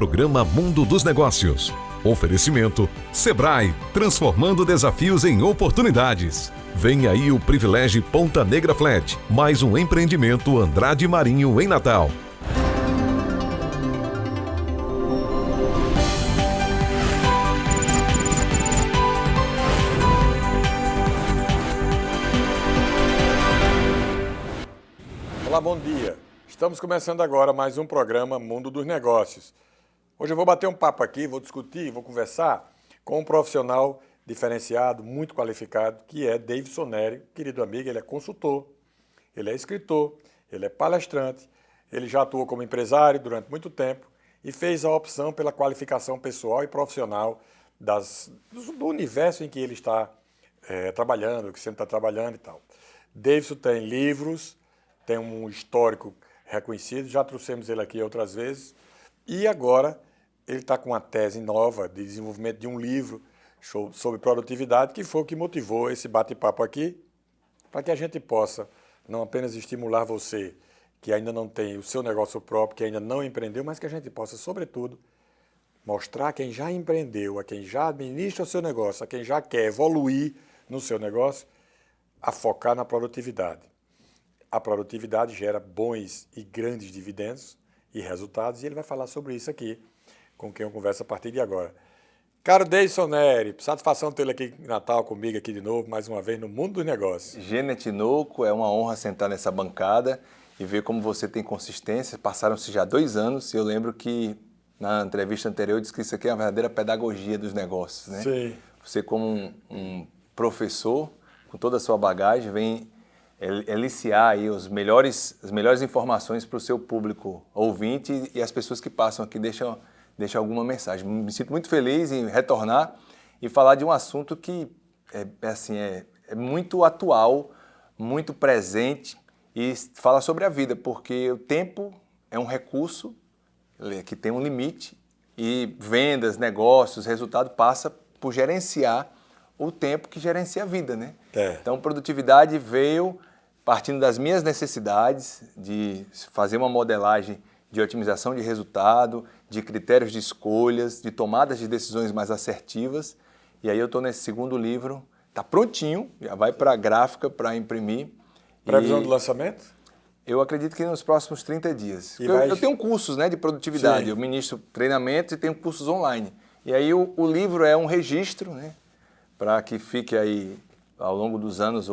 programa Mundo dos Negócios. Oferecimento Sebrae, transformando desafios em oportunidades. Vem aí o Privilégio Ponta Negra Flat, mais um empreendimento Andrade Marinho em Natal. Olá, bom dia. Estamos começando agora mais um programa Mundo dos Negócios. Hoje eu vou bater um papo aqui, vou discutir, vou conversar com um profissional diferenciado, muito qualificado, que é Davidson Neri, querido amigo. Ele é consultor, ele é escritor, ele é palestrante, ele já atuou como empresário durante muito tempo e fez a opção pela qualificação pessoal e profissional do universo em que ele está trabalhando, que sempre está trabalhando e tal. Davidson tem livros, tem um histórico reconhecido, já trouxemos ele aqui outras vezes, e agora ele está com uma tese nova de desenvolvimento de um livro sobre produtividade, que foi o que motivou esse bate-papo aqui, para que a gente possa não apenas estimular você, que ainda não tem o seu negócio próprio, que ainda não empreendeu, mas que a gente possa, sobretudo, mostrar a quem já empreendeu, a quem já administra o seu negócio, a quem já quer evoluir no seu negócio, a focar na produtividade. A produtividade gera bons e grandes dividendos e resultados, e ele vai falar sobre isso aqui, com quem eu converso a partir de agora. Caro Davidson Neri, satisfação tê-lo aqui em Natal comigo aqui de novo, mais uma vez no Mundo dos Negócios. Gênero Tinoco, é uma honra sentar nessa bancada e ver como você tem consistência. Passaram-se já 2 anos e eu lembro que na entrevista anterior eu disse que isso aqui é uma verdadeira pedagogia dos negócios, né? Sim. Você como um professor, com toda a sua bagagem, vem eliciar aí as melhores informações para o seu público ouvinte e as pessoas que passam aqui deixam alguma mensagem. Me sinto muito feliz em retornar e falar de um assunto que é muito atual, muito presente e fala sobre a vida, porque o tempo é um recurso que tem um limite e vendas, negócios, resultado passa por gerenciar o tempo que gerencia a vida, né? Então, produtividade veio partindo das minhas necessidades de fazer uma modelagem de otimização de resultado, de critérios de escolhas, de tomadas de decisões mais assertivas. E aí eu estou nesse segundo livro, está prontinho, já vai para a gráfica para imprimir. Previsão de lançamento? Eu acredito que nos próximos 30 dias. Eu tenho cursos, né, de produtividade, Sim. Eu ministro treinamentos e tenho cursos online. E aí o livro é um registro, né, para que fique aí ao longo dos anos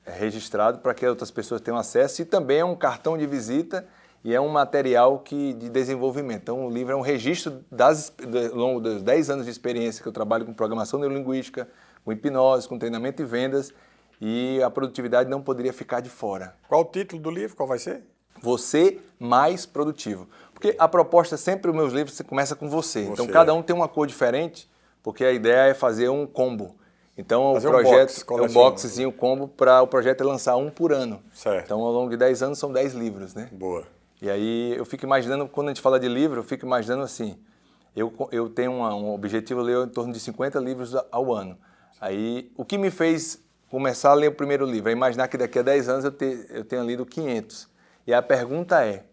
registrado para que outras pessoas tenham acesso, e também é um cartão de visita e é um material de desenvolvimento. Então, o livro é um registro ao longo dos 10 anos de experiência que eu trabalho com programação neurolinguística, com hipnose, com treinamento e vendas, e a produtividade não poderia ficar de fora. Qual o título do livro? Qual vai ser? Você mais produtivo. Porque a proposta sempre, os meus livros, começa com você. Então, cada um tem uma cor diferente, porque a ideia é fazer um combo. Então, fazer o projeto é um boxezinho, combo, para o projeto é lançar um por ano. Certo. Então, ao longo de 10 anos, são 10 livros, né? Boa. E aí, eu fico imaginando, quando a gente fala de livro, eu fico imaginando assim, eu tenho um objetivo de ler em torno de 50 livros ao ano. Aí, o que me fez começar a ler o primeiro livro é imaginar que daqui a 10 anos eu tenha lido 500. E a pergunta é,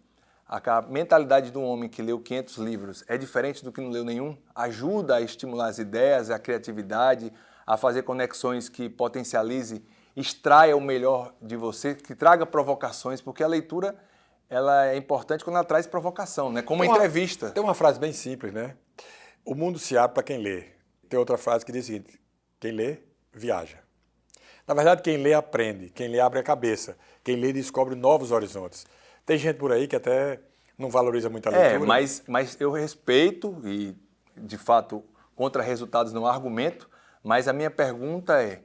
a mentalidade de um homem que leu 500 livros é diferente do que não leu nenhum? Ajuda a estimular as ideias, a criatividade, a fazer conexões que potencialize, extraia o melhor de você, que traga provocações, porque a leitura ela é importante quando ela traz provocação, né? Como uma entrevista. Tem uma frase bem simples, né? O mundo se abre para quem lê. Tem outra frase que diz o seguinte, quem lê, viaja. Na verdade, quem lê aprende, quem lê abre a cabeça, quem lê descobre novos horizontes. Tem gente por aí que até não valoriza muito a leitura. Mas eu respeito e, de fato, contra resultados não há argumento, mas a minha pergunta é,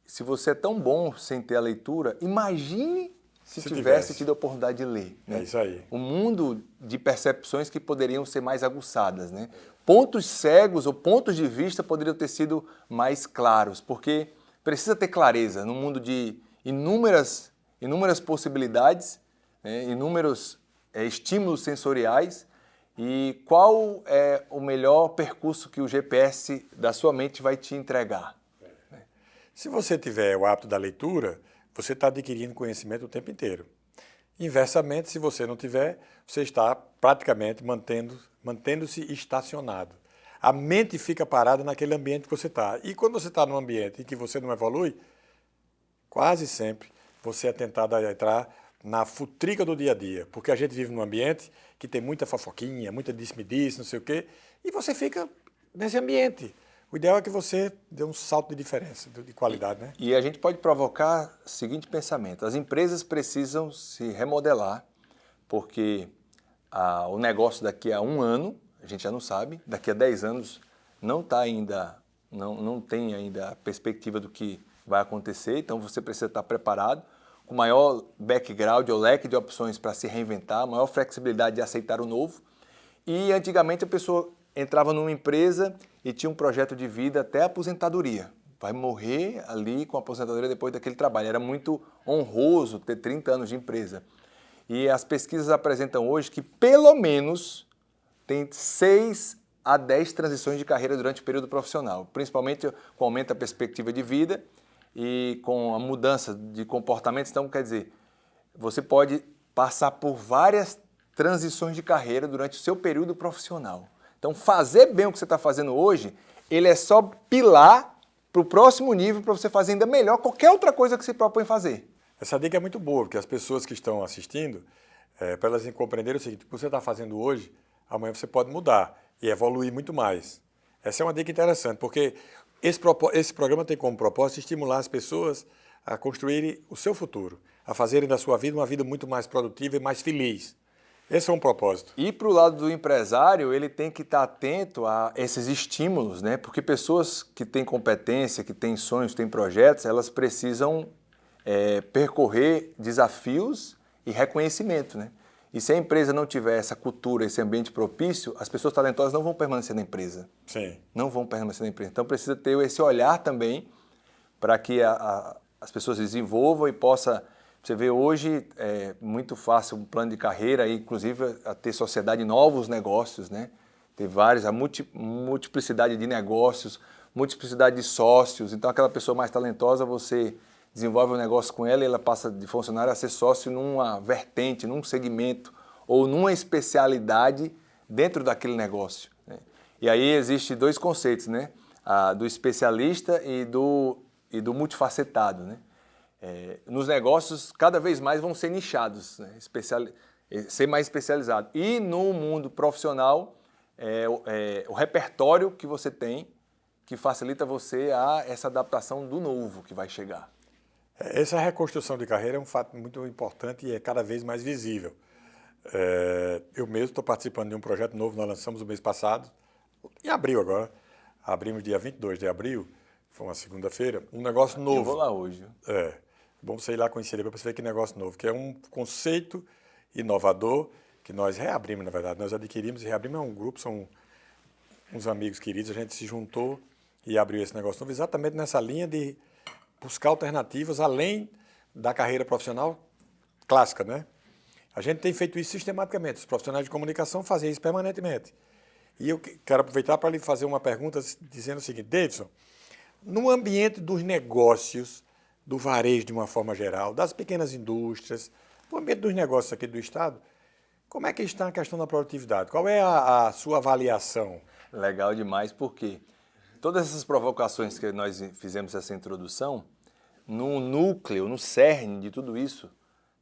se você é tão bom sem ter a leitura, imagine se tivesse tido a oportunidade de ler. Né? É isso aí. Um mundo de percepções que poderiam ser mais aguçadas. Né? Pontos cegos ou pontos de vista poderiam ter sido mais claros, porque precisa ter clareza num mundo de inúmeras possibilidades, né? Inúmeros estímulos sensoriais. E qual é o melhor percurso que o GPS da sua mente vai te entregar? Se você tiver o hábito da leitura, você está adquirindo conhecimento o tempo inteiro. Inversamente, se você não tiver, você está praticamente mantendo mantendo-se estacionado. A mente fica parada naquele ambiente que você está. E quando você está num ambiente em que você não evolui, quase sempre você é tentado a entrar na futrica do dia a dia, porque a gente vive num ambiente que tem muita fofoquinha, muita disse-me-disse, não sei o quê, e você fica nesse ambiente. O ideal é que você dê um salto de diferença, de qualidade, né? E a gente pode provocar o seguinte pensamento: as empresas precisam se remodelar, porque o negócio daqui a 1 ano, a gente já não sabe, daqui a 10 anos não tem ainda a perspectiva do que vai acontecer, então você precisa estar preparado, com maior background ou leque de opções para se reinventar, maior flexibilidade de aceitar o novo. E antigamente a pessoa entrava numa empresa e tinha um projeto de vida até a aposentadoria. Vai morrer ali com a aposentadoria depois daquele trabalho. Era muito honroso ter 30 anos de empresa. E as pesquisas apresentam hoje que pelo menos tem 6 a 10 transições de carreira durante o período profissional, principalmente com o aumento da perspectiva de vida e com a mudança de comportamentos. Então, quer dizer, você pode passar por várias transições de carreira durante o seu período profissional. Então, fazer bem o que você está fazendo hoje, ele é só pilar para o próximo nível para você fazer ainda melhor qualquer outra coisa que se propõe fazer. Essa dica é muito boa, porque as pessoas que estão assistindo, para elas compreenderem o seguinte: o que você está fazendo hoje, amanhã você pode mudar e evoluir muito mais. Essa é uma dica interessante, porque esse programa tem como propósito estimular as pessoas a construírem o seu futuro, a fazerem da sua vida uma vida muito mais produtiva e mais feliz. Esse é um propósito. E para o lado do empresário, ele tem que estar atento a esses estímulos, né? Porque pessoas que têm competência, que têm sonhos, têm projetos, elas precisam percorrer desafios e reconhecimento, né? E se a empresa não tiver essa cultura, esse ambiente propício, as pessoas talentosas não vão permanecer na empresa. Sim. Não vão permanecer na empresa. Então precisa ter esse olhar também para que as pessoas se desenvolvam e possa... Você vê hoje é muito fácil um plano de carreira, inclusive a ter sociedade, novos negócios, né? Ter vários, a multiplicidade de negócios, multiplicidade de sócios. Então aquela pessoa mais talentosa, você desenvolve um negócio com ela e ela passa de funcionário a ser sócio numa vertente, num segmento ou numa especialidade dentro daquele negócio, né? E aí existe 2 conceitos, né? Do especialista e do multifacetado, né? Nos negócios, cada vez mais vão ser nichados, né? Ser mais especializado. E no mundo profissional, o repertório que você tem que facilita você a essa adaptação do novo que vai chegar. Essa reconstrução de carreira é um fato muito importante e é cada vez mais visível. Eu mesmo estou participando de um projeto novo, nós lançamos no mês passado, em abril agora, abrimos dia 22 de abril, foi uma segunda-feira, um negócio novo. Eu vou lá hoje. Bom você ir lá conhecer para você ver que negócio novo, que é um conceito inovador que nós reabrimos, na verdade. Nós adquirimos e reabrimos, é um grupo, são uns amigos queridos, a gente se juntou e abriu esse negócio novo exatamente nessa linha de buscar alternativas além da carreira profissional clássica, né? A gente tem feito isso sistematicamente, os profissionais de comunicação fazem isso permanentemente. E eu quero aproveitar para lhe fazer uma pergunta dizendo o seguinte: Davidson, no ambiente dos negócios, do varejo de uma forma geral, das pequenas indústrias, no ambiente dos negócios aqui do Estado, como é que está a questão da produtividade? Qual é a sua avaliação? Legal demais, porque todas essas provocações que nós fizemos essa introdução, no núcleo, no cerne de tudo isso,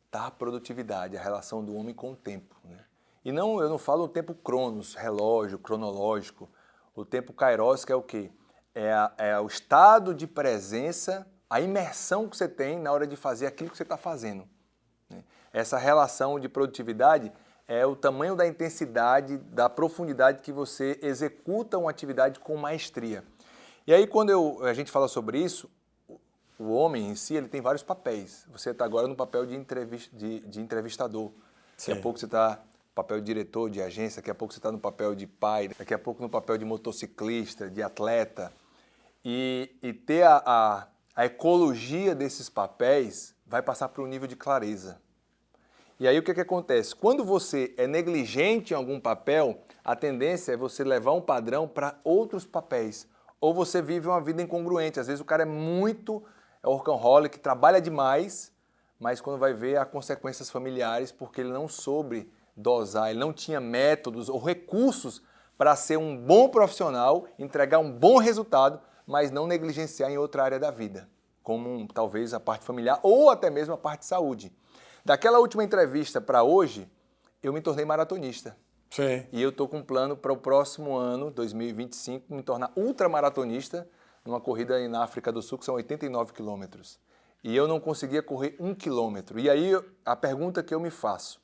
está a produtividade, a relação do homem com o tempo, né? E eu não falo o tempo cronos, relógio, cronológico, o tempo kairos, que é o quê? É o estado de presença, a imersão que você tem na hora de fazer aquilo que você está fazendo, né? Essa relação de produtividade é o tamanho da intensidade, da profundidade que você executa uma atividade com maestria. E aí, quando a gente fala sobre isso, o homem em si ele tem vários papéis. Você está agora no papel de entrevistador. Sim. Daqui a pouco você está no papel de diretor de agência, daqui a pouco você está no papel de pai, daqui a pouco no papel de motociclista, de atleta. E ter a ecologia desses papéis vai passar para um nível de clareza. E aí o que acontece? Quando você é negligente em algum papel, a tendência é você levar um padrão para outros papéis. Ou você vive uma vida incongruente. Às vezes o cara é muito workaholic, trabalha demais, mas quando vai ver há consequências familiares porque ele não soube dosar, ele não tinha métodos ou recursos para ser um bom profissional, entregar um bom resultado, mas não negligenciar em outra área da vida, como talvez a parte familiar ou até mesmo a parte de saúde. Daquela última entrevista para hoje, eu me tornei maratonista. Sim. E eu estou com um plano para o próximo ano, 2025, me tornar ultramaratonista numa corrida na África do Sul, que são 89 quilômetros. E eu não conseguia correr 1 quilômetro. E aí a pergunta que eu me faço,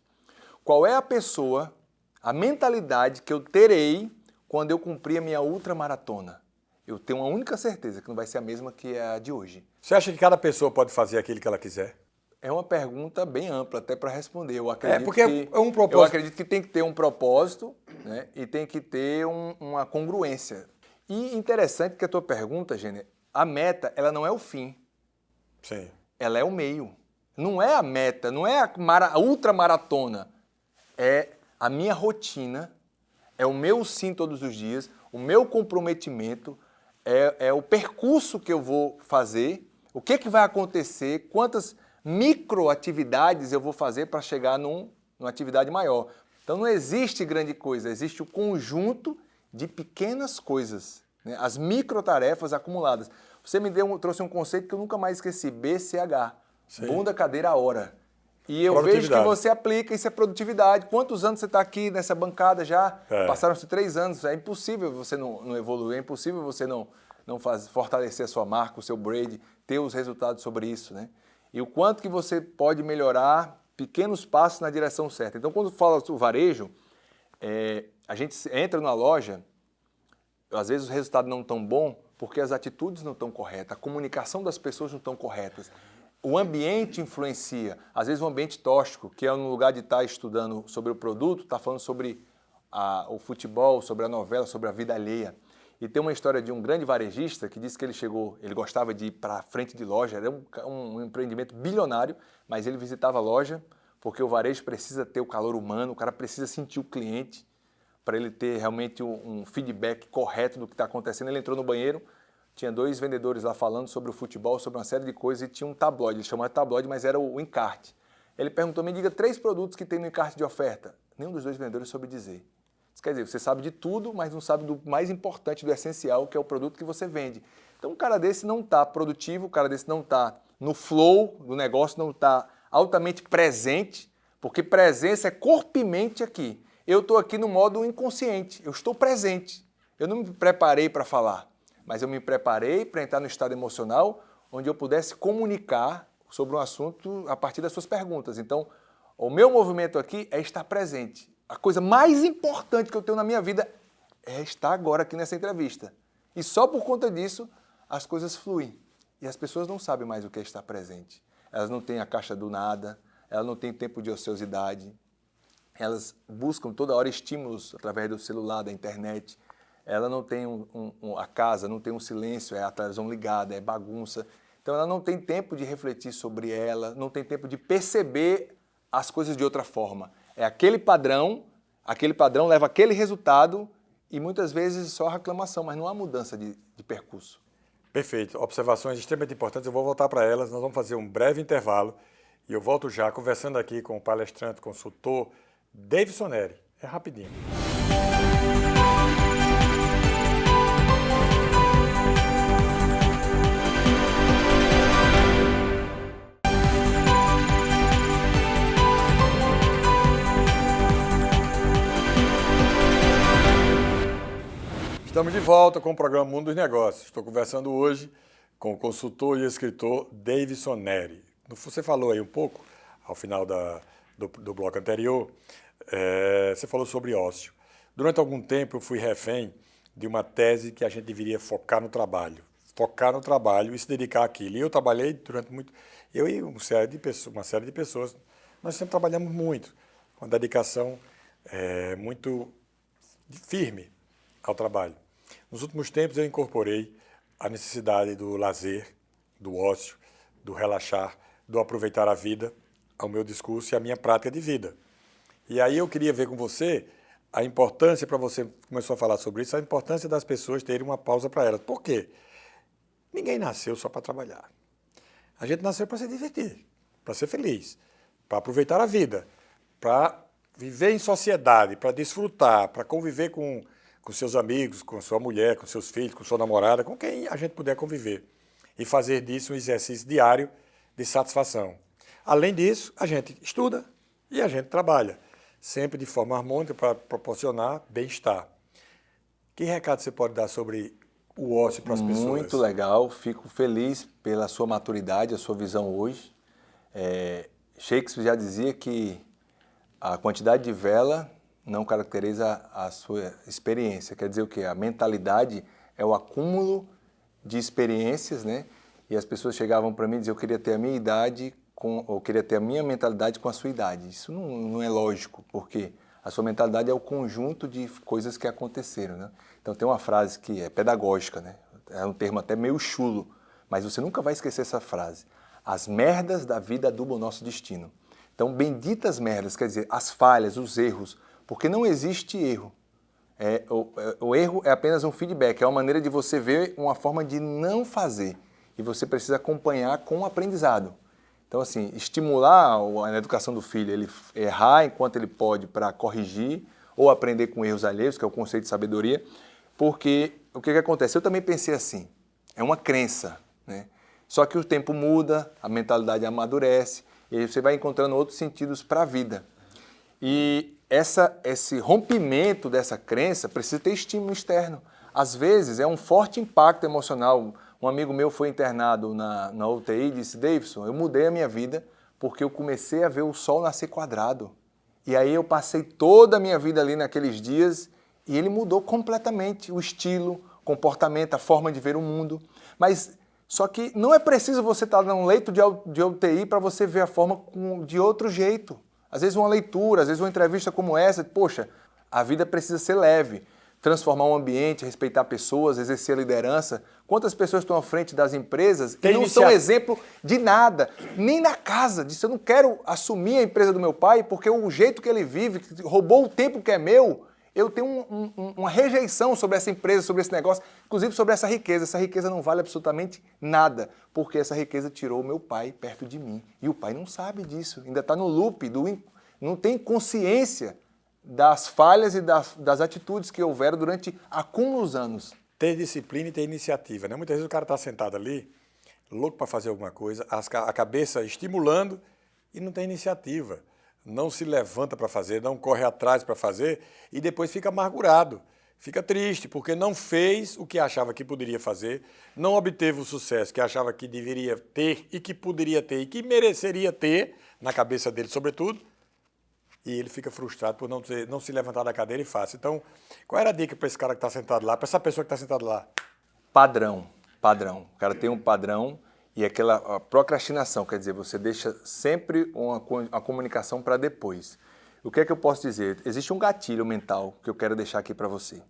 qual é a pessoa, a mentalidade que eu terei quando eu cumprir a minha ultramaratona? Eu tenho uma única certeza, que não vai ser a mesma que a de hoje. Você acha que cada pessoa pode fazer aquilo que ela quiser? É uma pergunta bem ampla até para responder. Eu acredito porque que, é um propósito. Eu acredito que tem que ter um propósito, né? E tem que ter uma congruência. E interessante que a tua pergunta, Gêner, a meta, ela não é o fim. Sim. Ela é o meio. Não é a meta, não é a ultramaratona. É a minha rotina, é o meu sim todos os dias, o meu comprometimento, é o percurso que eu vou fazer, o que vai acontecer, quantas microatividades eu vou fazer para chegar numa atividade maior. Então não existe grande coisa, existe o conjunto de pequenas coisas, né? As microtarefas acumuladas. Você trouxe um conceito que eu nunca mais esqueci, BCH, Sim. bunda, cadeira, hora. E eu vejo que você aplica, isso é produtividade. Quantos anos você está aqui nessa bancada já? Passaram-se 3 anos, é impossível você não evoluir, é impossível você não fortalecer a sua marca, o seu brand, ter os resultados sobre isso, né? E o quanto que você pode melhorar pequenos passos na direção certa. Então, quando fala do varejo, a gente entra na loja, às vezes o resultado não tão bom porque as atitudes não estão corretas, a comunicação das pessoas não estão corretas. O ambiente influencia. Às vezes um ambiente tóxico, que é no lugar de estar estudando sobre o produto, está falando sobre o futebol, sobre a novela, sobre a vida alheia. E tem uma história de um grande varejista que disse que ele gostava de ir para a frente de loja, era um empreendimento bilionário, mas ele visitava a loja porque o varejo precisa ter o calor humano, o cara precisa sentir o cliente para ele ter realmente um feedback correto do que está acontecendo. Ele entrou no banheiro, tinha 2 vendedores lá falando sobre o futebol, sobre uma série de coisas e tinha um tabloide, ele chamava de tabloide, mas era o encarte. Ele perguntou, me diga 3 produtos que tem no encarte de oferta. Nenhum dos 2 vendedores soube dizer. Isso quer dizer, você sabe de tudo, mas não sabe do mais importante, do essencial, que é o produto que você vende. Então, um cara desse não está produtivo, um cara desse não está no flow do negócio, não está altamente presente, porque presença é corpo e mente aqui. Eu estou aqui no modo inconsciente, eu estou presente. Eu não me preparei para falar, mas eu me preparei para entrar no estado emocional onde eu pudesse comunicar sobre um assunto a partir das suas perguntas. Então, o meu movimento aqui é estar presente. A coisa mais importante que eu tenho na minha vida é estar agora aqui nessa entrevista. E só por conta disso, as coisas fluem. E as pessoas não sabem mais o que é estar presente. Elas não têm a caixa do nada, elas não têm tempo de ociosidade, elas buscam toda hora estímulos através do celular, da internet. Ela não tem a casa, não tem um silêncio, é a televisão ligada, é bagunça. Então ela não tem tempo de refletir sobre ela, não tem tempo de perceber as coisas de outra forma. É aquele padrão leva aquele resultado e muitas vezes só reclamação, mas não há mudança de percurso. Perfeito. Observações extremamente importantes. Eu vou voltar para elas. Nós vamos fazer um breve intervalo e eu volto já conversando aqui com o palestrante, consultor Davidson Neri. É rapidinho. Estamos de volta com o programa Mundo dos Negócios. Estou conversando hoje com o consultor e escritor Davidson Neri. Você falou aí um pouco, ao final do bloco anterior, você falou sobre ócio. Durante algum tempo eu fui refém de uma tese que a gente deveria focar no trabalho. Focar no trabalho e se dedicar àquilo. E eu trabalhei durante muito... Eu e uma série de pessoas, nós sempre trabalhamos muito, com uma dedicação muito firme ao trabalho. Nos últimos tempos eu incorporei a necessidade do lazer, do ócio, do relaxar, do aproveitar a vida ao meu discurso e à minha prática de vida. E aí eu queria ver com você a importância, para você começou a falar sobre isso, a importância das pessoas terem uma pausa para elas. Por quê? Ninguém nasceu só para trabalhar. A gente nasceu para se divertir, para ser feliz, para aproveitar a vida, para viver em sociedade, para desfrutar, para conviver com seus amigos, com sua mulher, com seus filhos, com sua namorada, com quem a gente puder conviver. E fazer disso um exercício diário de satisfação. Além disso, a gente estuda e a gente trabalha, sempre de forma harmônica para proporcionar bem-estar. Que recado você pode dar sobre o ócio para as pessoas? Muito legal, fico feliz pela sua maturidade, a sua visão hoje. Shakespeare já dizia que a quantidade de vela não caracteriza a sua experiência. Quer dizer o quê? A mentalidade é o acúmulo de experiências, né? E as pessoas chegavam para mim e diziam, eu queria ter a minha idade, eu queria ter a minha mentalidade com a sua idade. Isso não é lógico, porque a sua mentalidade é o conjunto de coisas que aconteceram, né? Então tem uma frase que é pedagógica, né? É um termo até meio chulo, mas você nunca vai esquecer essa frase. As merdas da vida adubam o nosso destino. Então, benditas merdas, quer dizer, as falhas, os erros, porque não existe erro. O erro é apenas um feedback, é uma maneira de você ver uma forma de não fazer. E você precisa acompanhar com o aprendizado. Então, assim, estimular a educação do filho, ele errar enquanto ele pode para corrigir ou aprender com erros alheios, que é o conceito de sabedoria, porque o que acontece? Eu também pensei assim, é uma crença, né? Só que o tempo muda, a mentalidade amadurece, e aí você vai encontrando outros sentidos para a vida. E esse rompimento dessa crença precisa ter estímulo externo. Às vezes é um forte impacto emocional. Um amigo meu foi internado na UTI e disse, Davidson, eu mudei a minha vida porque eu comecei a ver o sol nascer quadrado. E aí eu passei toda a minha vida ali naqueles dias e ele mudou completamente o estilo, o comportamento, a forma de ver o mundo. Mas só que não é preciso você estar num leito de UTI para você ver a forma de outro jeito. Às vezes uma leitura, às vezes uma entrevista como essa, poxa, a vida precisa ser leve. Transformar um ambiente, respeitar pessoas, exercer a liderança. Quantas pessoas estão à frente das empresas e não são exemplo de nada, nem na casa. Disse, eu não quero assumir a empresa do meu pai porque o jeito que ele vive, que roubou o tempo que é meu, eu tenho uma rejeição sobre essa empresa, sobre esse negócio, inclusive sobre essa riqueza. Essa riqueza não vale absolutamente nada, porque essa riqueza tirou o meu pai perto de mim. E o pai não sabe disso, ainda está no loop, não tem consciência das falhas e das atitudes que houveram durante acúmulos anos. Ter disciplina e ter iniciativa, né? Muitas vezes o cara está sentado ali, louco para fazer alguma coisa, a cabeça estimulando e não tem iniciativa. Não se levanta para fazer, não corre atrás para fazer e depois fica amargurado, fica triste porque não fez o que achava que poderia fazer, não obteve o sucesso que achava que deveria ter e que poderia ter e que mereceria ter, na cabeça dele sobretudo, e ele fica frustrado por não se levantar da cadeira e faça. Então, qual era a dica para esse cara que está sentado lá, para essa pessoa que está sentada lá? Padrão. O cara tem um padrão e aquela procrastinação, quer dizer, você deixa sempre uma comunicação para depois. O que é que eu posso dizer? Existe um gatilho mental que eu quero deixar aqui para você.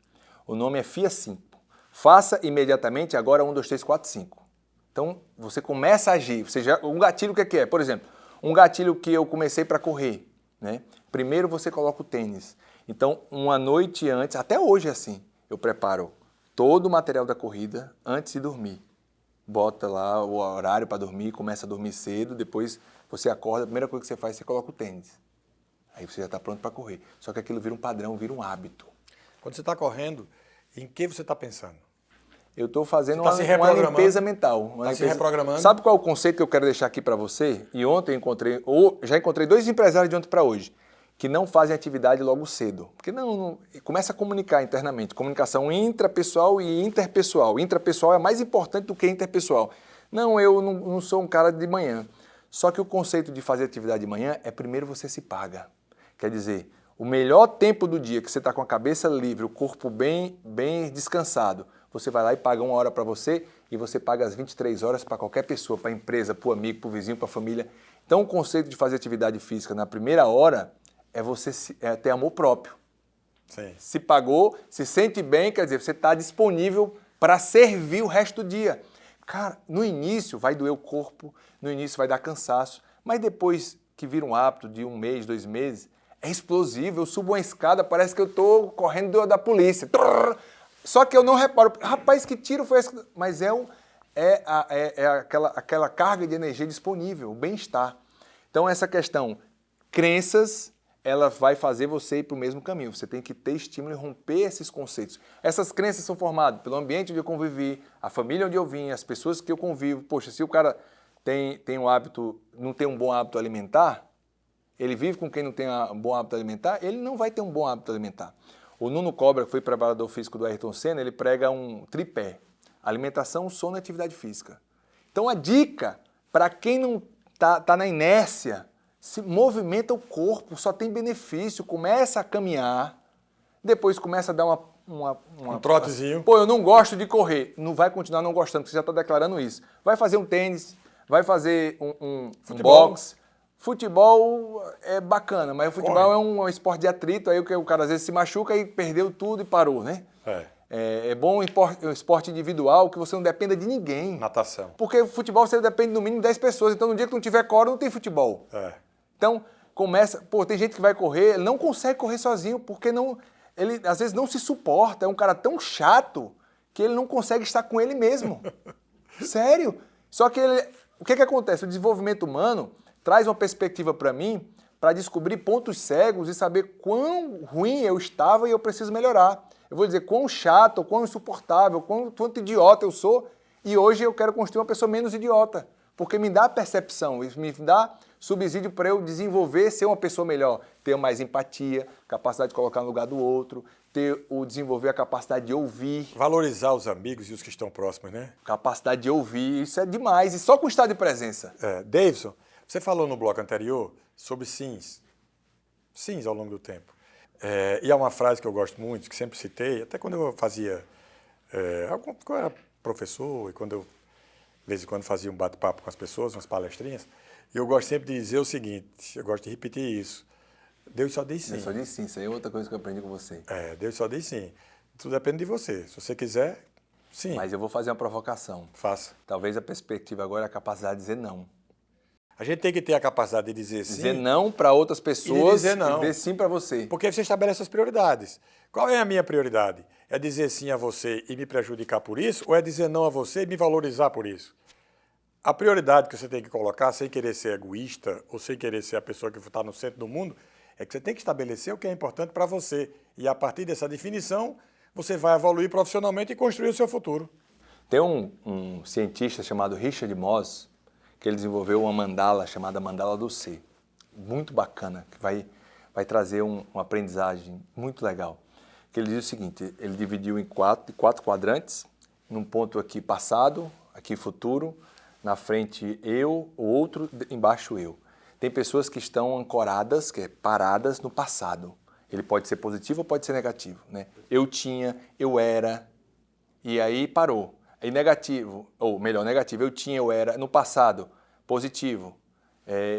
O nome é FIA 5. Faça imediatamente agora 1, 2, 3, 4, 5. Então, você começa a agir. Um gatilho o que é? Por exemplo, um gatilho que eu comecei para correr, né? Primeiro você coloca o tênis. Então, uma noite antes, até hoje é assim, eu preparo todo o material da corrida antes de dormir. Bota lá o horário para dormir, começa a dormir cedo, depois você acorda, a primeira coisa que você faz, você coloca o tênis. Aí você já está pronto para correr. Só que aquilo vira um padrão, vira um hábito. Quando você está correndo, em que você está pensando? Eu estou fazendo uma limpeza mental. Está se reprogramando? Sabe qual é o conceito que eu quero deixar aqui para você? E ontem já encontrei 2 empresários de ontem para hoje, que não fazem atividade logo cedo. Porque começa a comunicar internamente. Comunicação intrapessoal e interpessoal. Intrapessoal é mais importante do que interpessoal. Não, eu não sou um cara de manhã. Só que o conceito de fazer atividade de manhã é primeiro você se paga. Quer dizer, o melhor tempo do dia que você está com a cabeça livre, o corpo bem descansado, você vai lá e paga 1 hora para você e você paga as 23 horas para qualquer pessoa, para a empresa, para o amigo, para o vizinho, para a família. Então o conceito de fazer atividade física na primeira hora é você ter amor próprio. Sim. Se pagou, se sente bem, quer dizer, você está disponível para servir o resto do dia. Cara, no início vai doer o corpo, no início vai dar cansaço, mas depois que vira um hábito de 1 mês, 2 meses, é explosivo. Eu subo uma escada, parece que eu estou correndo da polícia. Só que eu não reparo. Rapaz, que tiro foi esse? Mas é aquela carga de energia disponível, o bem-estar. Então, essa questão, crenças ela vai fazer você ir para o mesmo caminho. Você tem que ter estímulo e romper esses conceitos. Essas crenças são formadas pelo ambiente onde eu convivi, a família onde eu vim, as pessoas que eu convivo. Poxa, se o cara tem um hábito, não tem um bom hábito alimentar, ele vive com quem não tem um bom hábito alimentar, ele não vai ter um bom hábito alimentar. O Nuno Cobra, que foi preparador físico do Ayrton Senna, ele prega um tripé: alimentação, sono e atividade física. Então a dica, para quem não tá na inércia, se movimenta o corpo, só tem benefício, começa a caminhar, depois começa a dar um trotezinho. Pô, eu não gosto de correr. Não vai continuar não gostando, porque você já está declarando isso. Vai fazer um tênis, vai fazer um boxe. Futebol é bacana, mas o futebol é um esporte de atrito, aí o cara às vezes se machuca e perdeu tudo e parou, né? É bom um esporte individual que você não dependa de ninguém. Natação. Porque o futebol você depende no mínimo de 10 pessoas, então no dia que não tiver quórum não tem futebol. Então começa, tem gente que vai correr, ele não consegue correr sozinho, porque ele às vezes não se suporta, é um cara tão chato que ele não consegue estar com ele mesmo. Sério. Só que o que acontece? O desenvolvimento humano traz uma perspectiva para mim para descobrir pontos cegos e saber quão ruim eu estava e eu preciso melhorar. Eu vou dizer quão chato, quão insuportável, quanto idiota eu sou, e hoje eu quero construir uma pessoa menos idiota, porque me dá percepção, isso me dá subsídio para eu desenvolver, ser uma pessoa melhor, ter mais empatia, capacidade de colocar no lugar do outro, desenvolver a capacidade de ouvir. Valorizar os amigos e os que estão próximos, né? Capacidade de ouvir, isso é demais, e só com o estado de presença. Davidson, você falou no bloco anterior sobre sims ao longo do tempo. E há uma frase que eu gosto muito, que sempre citei, até quando eu fazia, quando eu era professor e quando eu, de vez em quando, fazia um bate-papo com as pessoas, umas palestrinhas, e eu gosto sempre de dizer o seguinte, eu gosto de repetir isso: Deus só diz sim. Deus só diz sim, isso aí é outra coisa que eu aprendi com você. Deus só diz sim. Tudo depende de você. Se você quiser, sim. Mas eu vou fazer uma provocação. Faça. Talvez a perspectiva agora é a capacidade de dizer não. A gente tem que ter a capacidade de dizer sim. Dizer não para outras pessoas e dizer sim para você. Porque você estabelece as prioridades. Qual é a minha prioridade? É dizer sim a você e me prejudicar por isso? Ou é dizer não a você e me valorizar por isso? A prioridade que você tem que colocar, sem querer ser egoísta ou sem querer ser a pessoa que está no centro do mundo, é que você tem que estabelecer o que é importante para você. E a partir dessa definição, você vai evoluir profissionalmente e construir o seu futuro. Tem um cientista chamado Richard Moss, que ele desenvolveu uma mandala chamada Mandala do Ser. Muito bacana, que vai trazer uma aprendizagem muito legal. Que ele diz o seguinte: ele dividiu em quatro quadrantes, num ponto aqui passado, aqui futuro, na frente eu, o outro, embaixo eu. Tem pessoas que estão ancoradas, que é paradas no passado. Ele pode ser positivo ou pode ser negativo, né? Eu tinha, eu era, e aí parou. Aí negativo, ou melhor, negativo, eu tinha, eu era, no passado, positivo,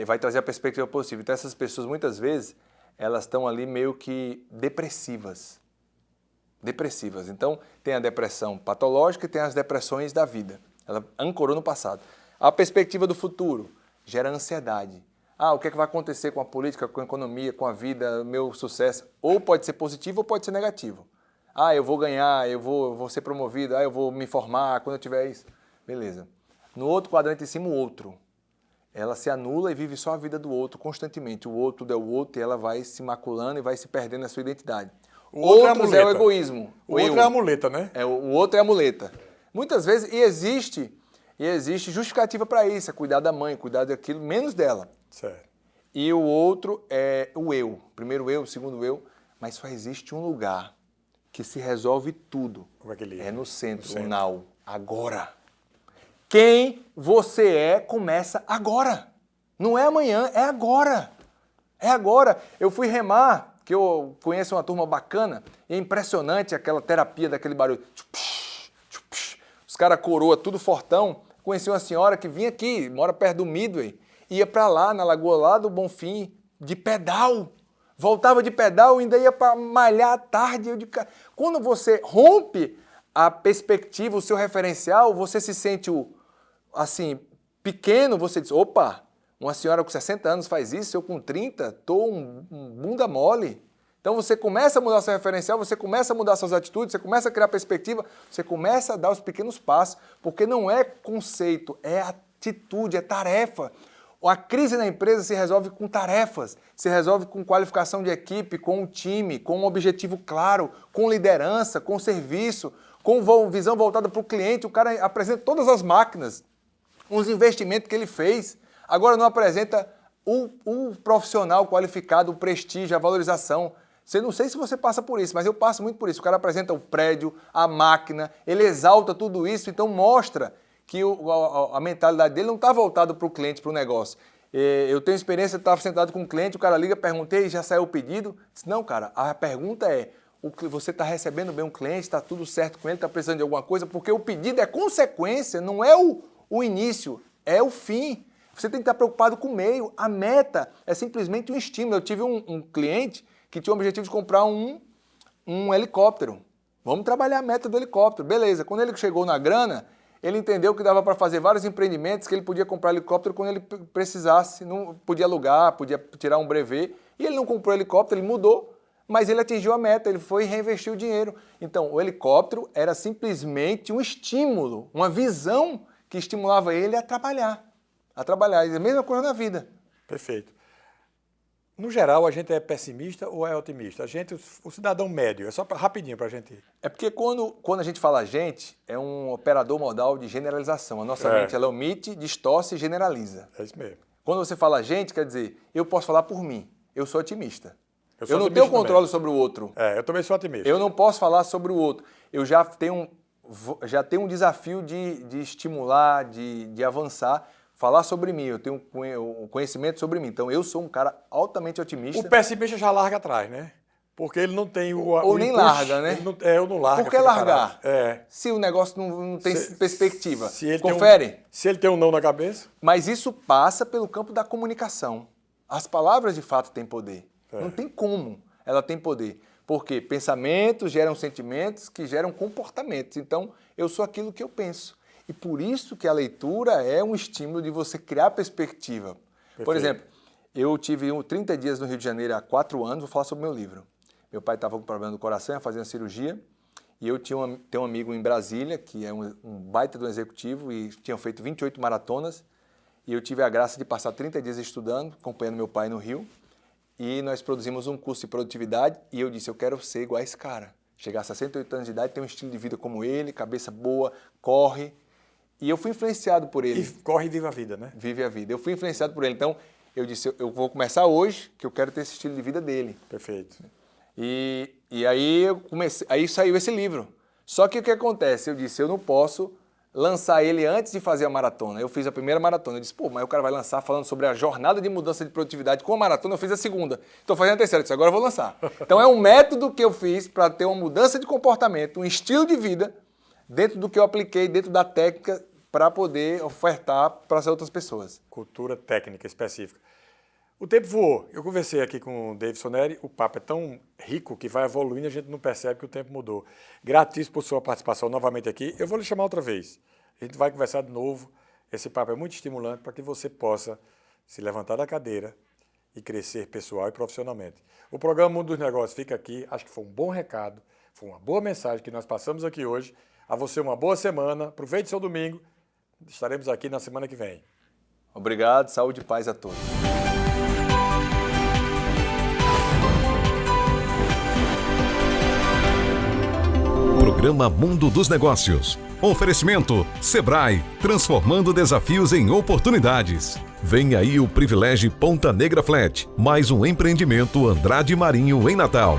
vai trazer a perspectiva positiva. Então essas pessoas, muitas vezes, elas estão ali meio que depressivas. Então tem a depressão patológica e tem as depressões da vida. Ela ancorou no passado. A perspectiva do futuro gera ansiedade. O que é que vai acontecer com a política, com a economia, com a vida, meu sucesso? Ou pode ser positivo ou pode ser negativo. Eu vou ganhar, eu vou ser promovido, eu vou me formar quando eu tiver isso. Beleza. No outro quadrante em cima, o outro. Ela se anula e vive só a vida do outro constantemente. O outro é o outro e ela vai se maculando e vai se perdendo na sua identidade. O outro é o egoísmo. O outro é a muleta, né? O outro é a muleta. Muitas vezes, e existe justificativa para isso, é cuidar da mãe, cuidar daquilo, menos dela. Certo. E o outro é o eu. Primeiro eu, segundo eu, mas só existe um lugar que se resolve tudo. É no centro, o now, agora. Quem você começa agora. Não é amanhã, é agora. É agora. Eu fui remar, que eu conheço uma turma bacana, e é impressionante aquela terapia daquele barulho. Os caras coroa, tudo fortão. Conheci uma senhora que vinha aqui, mora perto do Midway, ia para lá, na lagoa lá do Bonfim, de pedal. Voltava de pedal e ainda ia para malhar à tarde. Quando você rompe a perspectiva, o seu referencial, você se sente assim, pequeno, você diz, opa, uma senhora com 60 anos faz isso, eu com 30 estou um bunda mole. Então você começa a mudar seu referencial, você começa a mudar suas atitudes, você começa a criar perspectiva, você começa a dar os pequenos passos, porque não é conceito, é atitude, é tarefa. A crise na empresa se resolve com tarefas, se resolve com qualificação de equipe, com um time, com um objetivo claro, com liderança, com serviço, com visão voltada para o cliente. O cara apresenta todas as máquinas, os investimentos que ele fez. Agora não apresenta o profissional qualificado, o prestígio, a valorização. Não sei se você passa por isso, mas eu passo muito por isso. O cara apresenta o prédio, a máquina, ele exalta tudo isso, então mostra que a mentalidade dele não está voltada para o cliente, para o negócio. Eu tenho experiência, eu estava sentado com um cliente, o cara liga, perguntei, já saiu o pedido? Disse, não, cara, a pergunta é, você está recebendo bem o cliente, está tudo certo com ele, está precisando de alguma coisa? Porque o pedido é consequência, não é o início, é o fim. Você tem que estar preocupado com o meio. A meta é simplesmente um estímulo. Eu tive um cliente que tinha o objetivo de comprar um helicóptero. Vamos trabalhar a meta do helicóptero. Beleza, quando ele chegou na grana, ele entendeu que dava para fazer vários empreendimentos, que ele podia comprar helicóptero quando ele precisasse, não podia alugar, podia tirar um brevet, e ele não comprou helicóptero, ele mudou, mas ele atingiu a meta, ele foi e reinvestiu o dinheiro. Então, o helicóptero era simplesmente um estímulo, uma visão que estimulava ele a trabalhar. E a mesma coisa na vida. Perfeito. No geral, a gente é pessimista ou é otimista? O cidadão médio, é só rapidinho para a gente... É porque quando a gente fala gente, é um operador modal de generalização. A nossa mente, ela omite, distorce e generaliza. É isso mesmo. Quando você fala gente, quer dizer, eu posso falar por mim, eu sou otimista. Eu não otimista tenho controle sobre o outro. Eu também sou otimista. Eu não posso falar sobre o outro. Eu já tenho um desafio de estimular, de avançar, falar sobre mim, eu tenho um conhecimento sobre mim. Então, eu sou um cara altamente otimista. O pessimista já larga atrás, né? Porque ele não tem o Ou nem larga, né? Eu não largo. Por que largar? É. Se o negócio não tem perspectiva. Confere. Se ele tem um não na cabeça. Mas isso passa pelo campo da comunicação. As palavras, de fato, têm poder. Não tem como ela tem poder. Porque pensamentos geram sentimentos que geram comportamentos. Então, eu sou aquilo que eu penso. E por isso que a leitura é um estímulo de você criar perspectiva. Perfeito. Por exemplo, eu tive 30 dias no Rio de Janeiro há 4 anos, vou falar sobre o meu livro. Meu pai estava com problema do coração, ia fazer uma cirurgia, e eu tenho um amigo em Brasília, que é um baita do executivo, e tinha feito 28 maratonas, e eu tive a graça de passar 30 dias estudando, acompanhando meu pai no Rio, e nós produzimos um curso de produtividade, e eu disse, eu quero ser igual a esse cara. Chegar a 68 anos de idade, ter um estilo de vida como ele, cabeça boa, corre. E eu fui influenciado por ele. E corre e vive a vida, né? Vive a vida. Eu fui influenciado por ele. Então, eu disse, eu vou começar hoje, que eu quero ter esse estilo de vida dele. Perfeito. E aí, aí saiu esse livro. Só que o que acontece? Eu disse, eu não posso lançar ele antes de fazer a maratona. Eu fiz a primeira maratona. Eu disse, mas o cara vai lançar falando sobre a jornada de mudança de produtividade com a maratona. Eu fiz a segunda. Estou fazendo a terceira. Eu disse, agora eu vou lançar. Então, é um método que eu fiz para ter uma mudança de comportamento, um estilo de vida, dentro do que eu apliquei, dentro da técnica, para poder ofertar para as outras pessoas. Cultura técnica específica. O tempo voou. Eu conversei aqui com o Davidson Neri, o papo é tão rico que vai evoluindo e a gente não percebe que o tempo mudou. Gratíssimo por sua participação novamente aqui. Eu vou lhe chamar outra vez. A gente vai conversar de novo. Esse papo é muito estimulante para que você possa se levantar da cadeira e crescer pessoal e profissionalmente. O programa Mundo dos Negócios fica aqui. Acho que foi um bom recado, foi uma boa mensagem que nós passamos aqui hoje. A você uma boa semana. Aproveite seu domingo. Estaremos aqui na semana que vem. Obrigado, saúde e paz a todos. Programa Mundo dos Negócios. Oferecimento Sebrae, transformando desafios em oportunidades. Vem aí o Privilégio Ponta Negra Flat, mais um empreendimento Andrade Marinho em Natal.